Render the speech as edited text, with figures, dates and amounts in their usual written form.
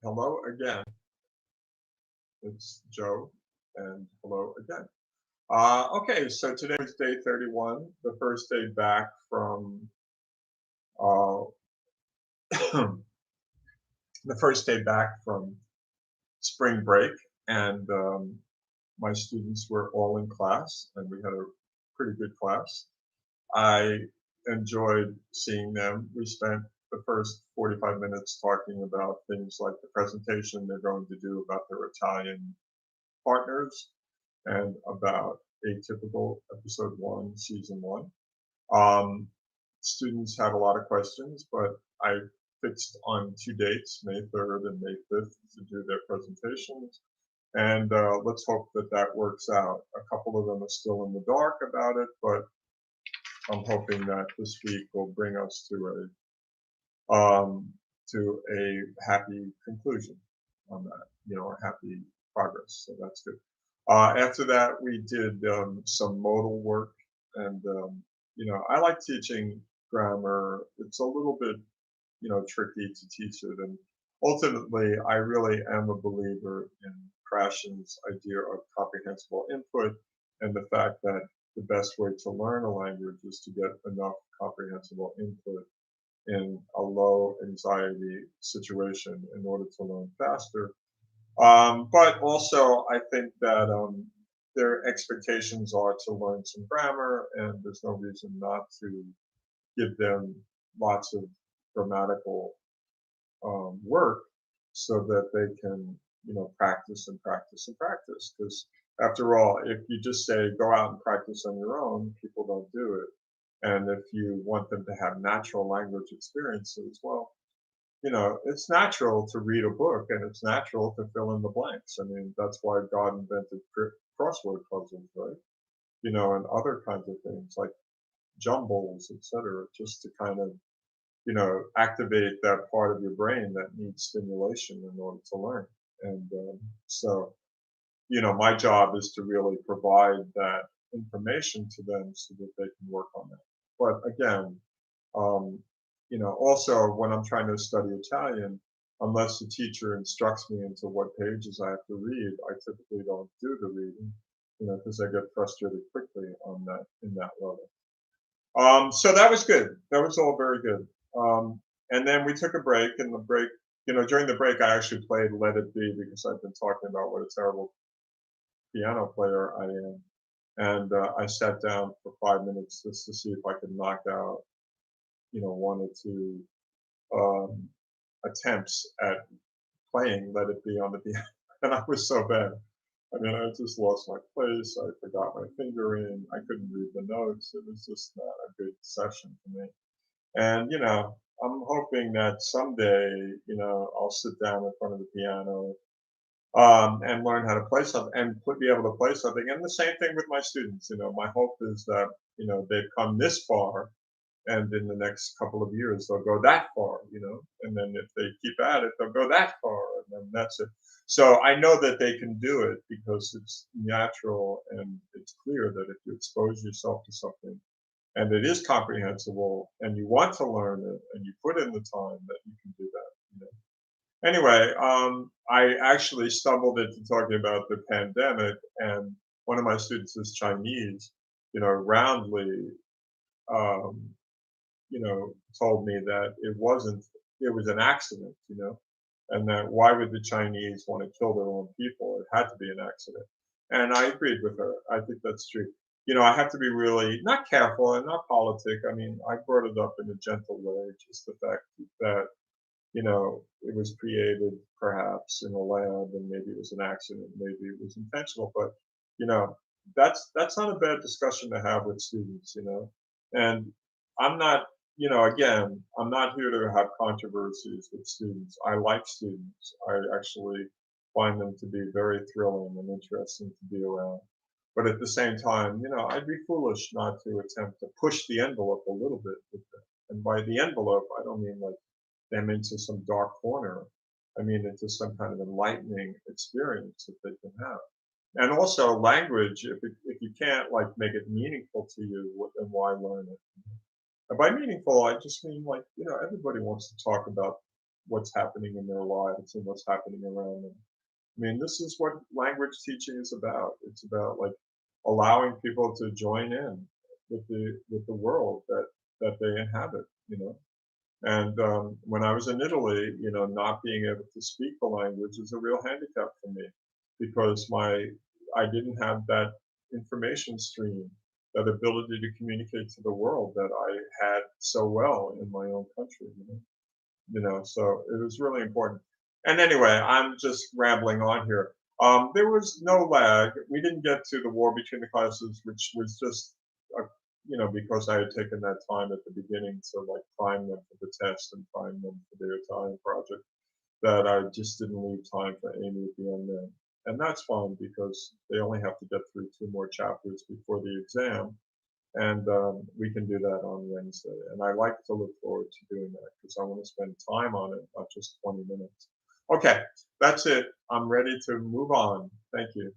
Hello again. It's Joe, and hello again. Okay, so today is day 31, the first day back from uh, the first day back from spring break, and my students were all in class, and we had a pretty good class. I enjoyed seeing them. We spent the first 45 minutes talking about things like the presentation they're going to do about their Italian partners and about Atypical Episode 1, Season 1. Um, Students had a lot of questions, but I fixed on two dates, May 3rd and May 5th, to do their presentations. And let's hope that that works out. A couple of them are still in the dark about it, but I'm hoping that this week will bring us to a happy conclusion on that, a happy progress. So that's good. After that, we did some modal work, and I like teaching grammar. It's a little bit, tricky to teach it, and ultimately, I really am a believer in Krashen's idea of comprehensible input, and the fact that the best way to learn a language is to get enough comprehensible input in a low anxiety situation in order to learn faster. But also, I think that their expectations are to learn some grammar, and there's no reason not to give them lots of grammatical work so that they can, practice and practice and practice. Because after all, if you just say go out and practice on your own, people don't do it. And if you want them to have natural language experiences, well, it's natural to read a book and it's natural to fill in the blanks. I mean, that's why God invented crossword puzzles, right? And other kinds of things like jumbles, etc., just to kind of, activate that part of your brain that needs stimulation in order to learn. And so, my job is to really provide that information to them so that they can work on it. But again, um, also when I'm trying to study Italian, unless the teacher instructs me into what pages I have to read, I typically don't do the reading, because I get frustrated quickly on that in that level. So that was good. That was all very good. And then we took a break, and the break, during the break, I actually played Let It Be because I've been talking about what a terrible piano player I am. And I sat down for 5 minutes just to see if I could knock out, one or two um, attempts at playing Let It Be on the piano. And I was so bad. I mean, I just lost my place. I forgot my fingering. I couldn't read the notes. It was just not a good session for me. And, I'm hoping that someday, I'll sit down in front of the piano and learn how to play something and be able to play something. And the same thing with my students. My hope is that, they've come this far, and in the next couple of years they'll go that far, and then if they keep at it, they'll go that far, and then that's it. So I know that they can do it because it's natural, and it's clear that if you expose yourself to something and it is comprehensible and you want to learn it and you put in the time, that you can do that. Anyway, I actually stumbled into talking about the pandemic, and one of my students is Chinese, roundly um, told me that it was an accident, and that why would the Chinese want to kill their own people? It had to be an accident. And I agreed with her. I think that's true. I have to be really not careful and not politic. I mean, I brought it up in a gentle way, just the fact that, it was created perhaps in a lab, and maybe it was an accident, maybe it was intentional, but, you know, that's not a bad discussion to have with students, And I'm not, again, I'm not here to have controversies with students. I like students. I actually find them to be very thrilling and interesting to be around. But at the same time, I'd be foolish not to attempt to push the envelope a little bit with them. And by the envelope, I don't mean like them into some dark corner. I mean into some kind of enlightening experience that they can have. And also language, if you can't like make it meaningful to you, then why learn it? And by meaningful, I just mean like, everybody wants to talk about what's happening in their lives and what's happening around them. I mean, this is what language teaching is about. It's about like allowing people to join in with the world that they inhabit, you know. And when I was in Italy, you know, not being able to speak the language is a real handicap for me because I didn't have that information stream, that ability to communicate to the world that I had so well in my own country. So it was really important. And anyway, I'm just rambling on here. There was no lag. We didn't get to the war between the classes, which was just, because I had taken that time at the beginning to like prime them for the test and prime them for their Italian project, that I just didn't leave time for Amy at the end there. And that's fine because they only have to get through 2 more chapters before the exam, and we can do that on Wednesday. And I like to look forward to doing that because I want to spend time on it, not just 20 minutes. Okay, that's it. I'm ready to move on. Thank you.